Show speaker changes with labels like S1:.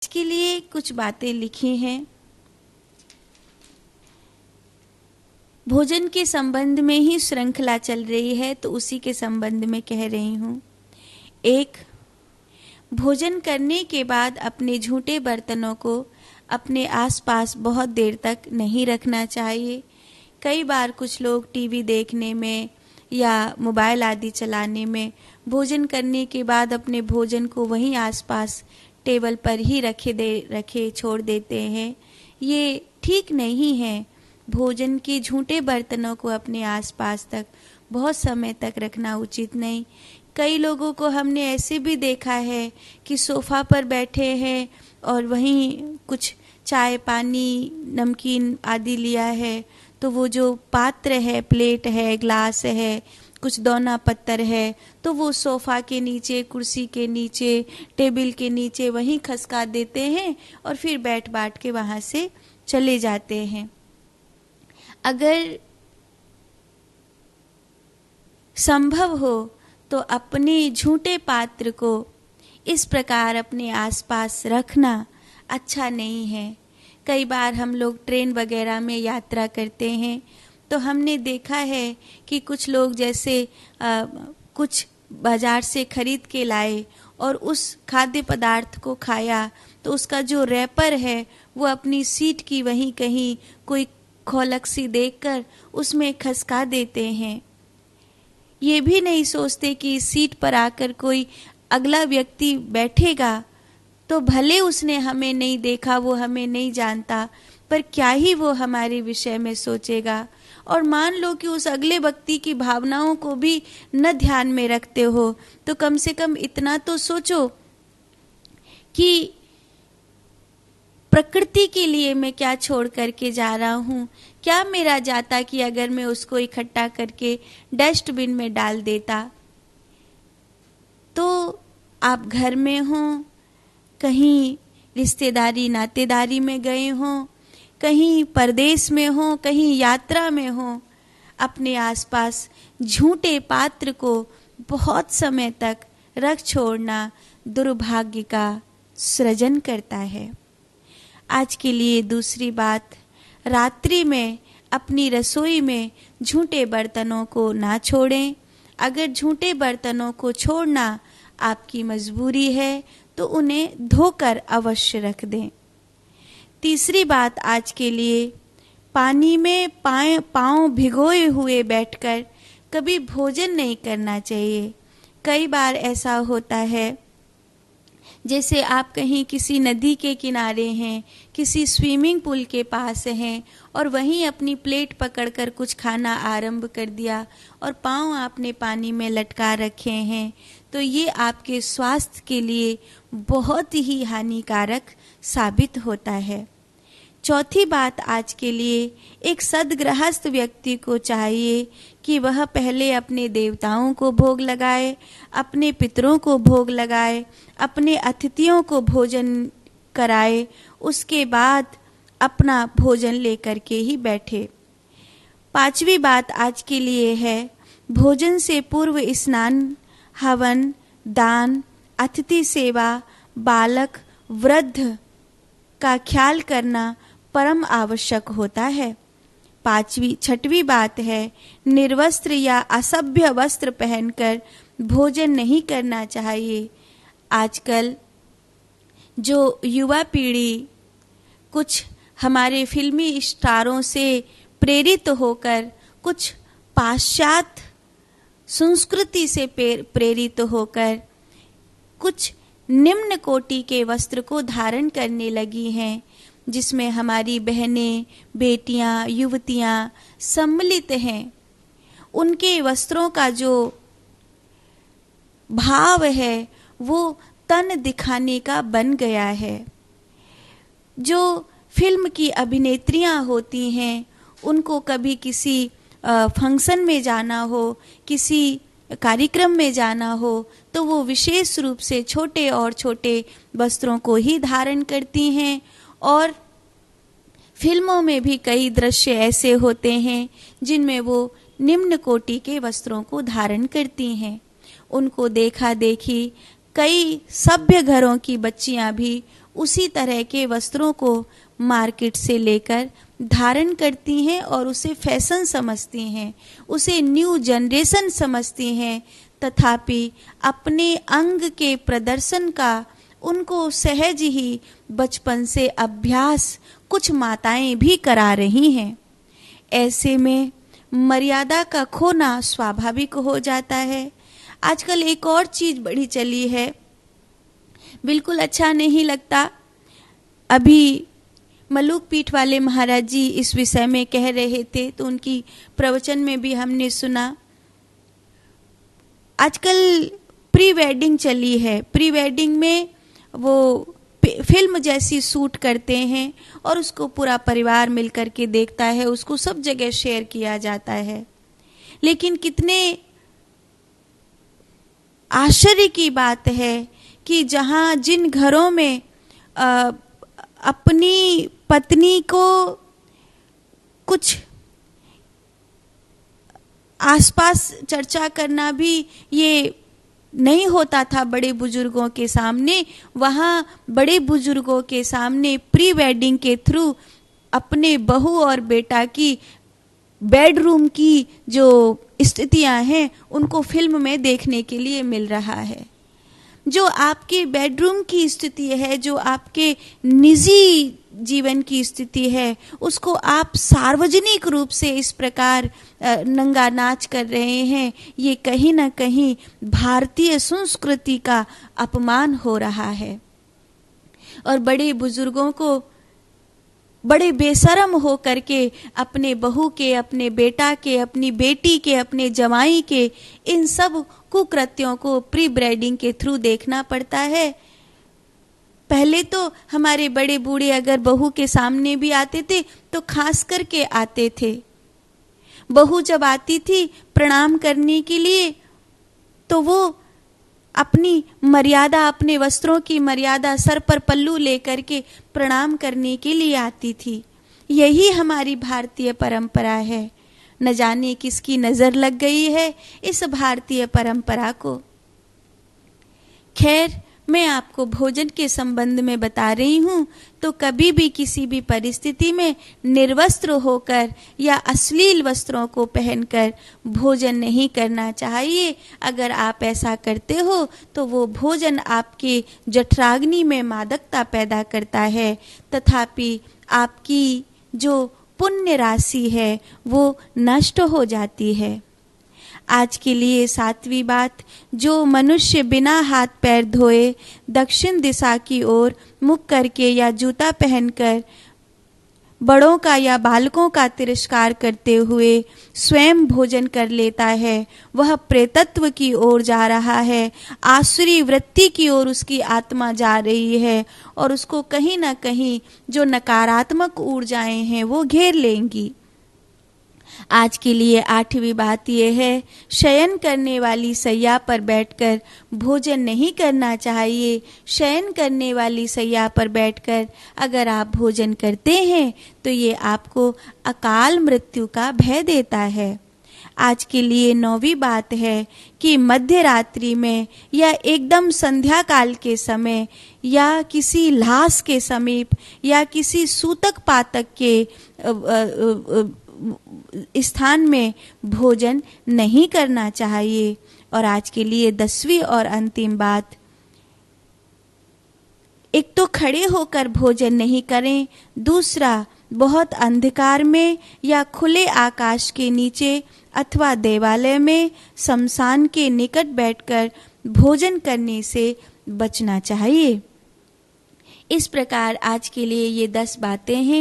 S1: इसके लिए कुछ बातें लिखी हैं। भोजन के संबंध में ही श्रृंखला चल रही है, तो उसी के संबंध में कह रही हूँ। एक, भोजन करने के बाद अपने झूठे बर्तनों को अपने आसपास बहुत देर तक नहीं रखना चाहिए। कई बार कुछ लोग टीवी देखने में या मोबाइल आदि चलाने में भोजन करने के बाद अपने भोजन को वहीं आसपास टेबल पर ही रखे छोड़ देते हैं। ये ठीक नहीं है। भोजन के झूठे बर्तनों को अपने आसपास तक बहुत समय तक रखना उचित नहीं। कई लोगों को हमने ऐसे भी देखा है कि सोफ़ा पर बैठे हैं और वहीं कुछ चाय पानी नमकीन आदि लिया है, तो वो जो पात्र है, प्लेट है, ग्लास है, कुछ दोना पत्थर है, तो वो सोफ़ा के नीचे, कुर्सी के नीचे, टेबल के नीचे वहीं खसका देते हैं और फिर बैठ बाट के वहाँ से चले जाते हैं। अगर संभव हो तो अपने झूठे पात्र को इस प्रकार अपने आसपास रखना अच्छा नहीं है। कई बार हम लोग ट्रेन वगैरह में यात्रा करते हैं तो हमने देखा है कि कुछ लोग जैसे कुछ बाजार से खरीद के लाए और उस खाद्य पदार्थ को खाया, तो उसका जो रैपर है वो अपनी सीट की वहीं कहीं कोई खोलक सी देखकर उसमें खसका देते हैं। ये भी नहीं सोचते कि सीट पर आकर कोई अगला व्यक्ति बैठेगा, तो भले उसने हमें नहीं देखा, वो हमें नहीं जानता, पर क्या ही वो हमारे विषय में सोचेगा। और मान लो कि उस अगले व्यक्ति की भावनाओं को भी न ध्यान में रखते हो, तो कम से कम इतना तो सोचो कि प्रकृति के लिए मैं क्या छोड़ करके जा रहा हूँ। क्या मेरा जाता कि अगर मैं उसको इकट्ठा करके डस्टबिन में डाल देता। तो आप घर में हो, कहीं रिश्तेदारी नातेदारी में गए हो, कहीं परदेश में हो, कहीं यात्रा में हो, अपने आसपास झूठे पात्र को बहुत समय तक रख छोड़ना दुर्भाग्य का सृजन करता है। आज के लिए दूसरी बात, रात्रि में अपनी रसोई में झूठे बर्तनों को ना छोड़ें। अगर झूठे बर्तनों को छोड़ना आपकी मजबूरी है तो उन्हें धोकर अवश्य रख दें। तीसरी बात आज के लिए, पानी में पाँव भिगोए हुए बैठकर कभी भोजन नहीं करना चाहिए। कई बार ऐसा होता है, जैसे आप कहीं किसी नदी के किनारे हैं, किसी स्विमिंग पूल के पास हैं और वहीं अपनी प्लेट पकड़कर कुछ खाना आरंभ कर दिया और पाँव आपने पानी में लटका रखे हैं, तो ये आपके स्वास्थ्य के लिए बहुत ही हानिकारक साबित होता है। चौथी बात आज के लिए, एक सद्गृहस्थ व्यक्ति को चाहिए कि वह पहले अपने देवताओं को भोग लगाए, अपने पितरों को भोग लगाए, अपने अतिथियों को भोजन कराए, उसके बाद अपना भोजन लेकर के ही बैठे। पांचवी बात आज के लिए है, भोजन से पूर्व स्नान, हवन, दान, अतिथि सेवा, बालक, वृद्ध का ख्याल करना परम आवश्यक होता है। छठवीं बात है, निर्वस्त्र या असभ्य वस्त्र पहनकर भोजन नहीं करना चाहिए। आजकल जो युवा पीढ़ी कुछ हमारे फिल्मी स्टारों से प्रेरित होकर, कुछ पाश्चात्य संस्कृति से प्रेरित होकर कुछ निम्न कोटि के वस्त्र को धारण करने लगी हैं, जिसमें हमारी बहनें, बेटियां, युवतियां सम्मिलित हैं। उनके वस्त्रों का जो भाव है वो तन दिखाने का बन गया है। जो फिल्म की अभिनेत्रियां होती हैं, उनको कभी किसी फंक्शन में जाना हो, किसी कार्यक्रम में जाना हो, तो वो विशेष रूप से छोटे और छोटे वस्त्रों को ही धारण करती हैं। और फिल्मों में भी कई दृश्य ऐसे होते हैं जिनमें वो निम्न कोटि के वस्त्रों को धारण करती हैं। उनको देखा देखी कई सभ्य घरों की बच्चियां भी उसी तरह के वस्त्रों को मार्केट से लेकर धारण करती हैं और उसे फैशन समझती हैं, उसे न्यू जनरेशन समझती हैं। तथापि अपने अंग के प्रदर्शन का उनको सहज ही बचपन से अभ्यास कुछ माताएं भी करा रही हैं। ऐसे में मर्यादा का खोना स्वाभाविक हो जाता है। आजकल एक और चीज बड़ी चली है, बिल्कुल अच्छा नहीं लगता। अभी मलुक पीठ वाले महाराज जी इस विषय में कह रहे थे, तो उनकी प्रवचन में भी हमने सुना। आजकल प्री वेडिंग चली है। प्री वेडिंग में वो फिल्म जैसी शूट करते हैं और उसको पूरा परिवार मिलकर के देखता है, उसको सब जगह शेयर किया जाता है। लेकिन कितने आश्चर्य की बात है कि जहाँ जिन घरों में अपनी पत्नी को कुछ आसपास चर्चा करना भी ये नहीं होता था बड़े बुजुर्गों के सामने, वहाँ बड़े बुजुर्गों के सामने प्री वेडिंग के थ्रू अपने बहू और बेटा की बेडरूम की जो स्थितियां हैं उनको फिल्म में देखने के लिए मिल रहा है। जो आपके बेडरूम की स्थिति है, जो आपके निजी जीवन की स्थिति है, उसको आप सार्वजनिक रूप से इस प्रकार नंगा नाच कर रहे हैं, ये कहीं ना कहीं भारतीय संस्कृति का अपमान हो रहा है। और बड़े बुजुर्गों को बड़े बेशरम हो करके अपने बहू के, अपने बेटा के, अपनी बेटी के, अपने जवाई के इन सब कुकृत्यों को प्री वेडिंग के थ्रू देखना पड़ता है। पहले तो हमारे बड़े बूढ़े अगर बहू के सामने भी आते थे तो खास करके आते थे। बहू जब आती थी प्रणाम करने के लिए तो वो अपनी मर्यादा, अपने वस्त्रों की मर्यादा, सर पर पल्लू लेकर के प्रणाम करने के लिए आती थी। यही हमारी भारतीय परंपरा है। न जाने किसकी नजर लग गई है इस भारतीय परंपरा को। खैर, मैं आपको भोजन के संबंध में बता रही हूँ, तो कभी भी किसी भी परिस्थिति में निर्वस्त्र होकर या अश्लील वस्त्रों को पहनकर भोजन नहीं करना चाहिए। अगर आप ऐसा करते हो तो वो भोजन आपके जठराग्नि में मादकता पैदा करता है, तथापि आपकी जो पुण्य राशि है वो नष्ट हो जाती है। आज के लिए 7वीं बात, जो मनुष्य बिना हाथ पैर धोए दक्षिण दिशा की ओर मुख करके या जूता पहनकर बड़ों का या बालकों का तिरस्कार करते हुए स्वयं भोजन कर लेता है, वह प्रेतत्व की ओर जा रहा है, आसुरी वृत्ति की ओर उसकी आत्मा जा रही है और उसको कहीं ना कहीं जो नकारात्मक ऊर्जाएं हैं वो घेर लेंगी। आज के लिए 8वीं बात यह है, शयन करने वाली सैया पर बैठकर भोजन नहीं करना चाहिए। शयन करने वाली सैया पर बैठकर अगर आप भोजन करते हैं तो ये आपको अकाल मृत्यु का भय देता है। आज के लिए 9वीं बात है कि मध्य रात्रि में या एकदम संध्या काल के समय या किसी लाश के समीप या किसी सूतक पातक के स्थान में भोजन नहीं करना चाहिए। और आज के लिए 10वीं और अंतिम बात, एक तो खड़े होकर भोजन नहीं करें, दूसरा बहुत अंधकार में या खुले आकाश के नीचे अथवा देवालय में शमशान के निकट बैठकर भोजन करने से बचना चाहिए। इस प्रकार आज के लिए ये 10 बातें हैं।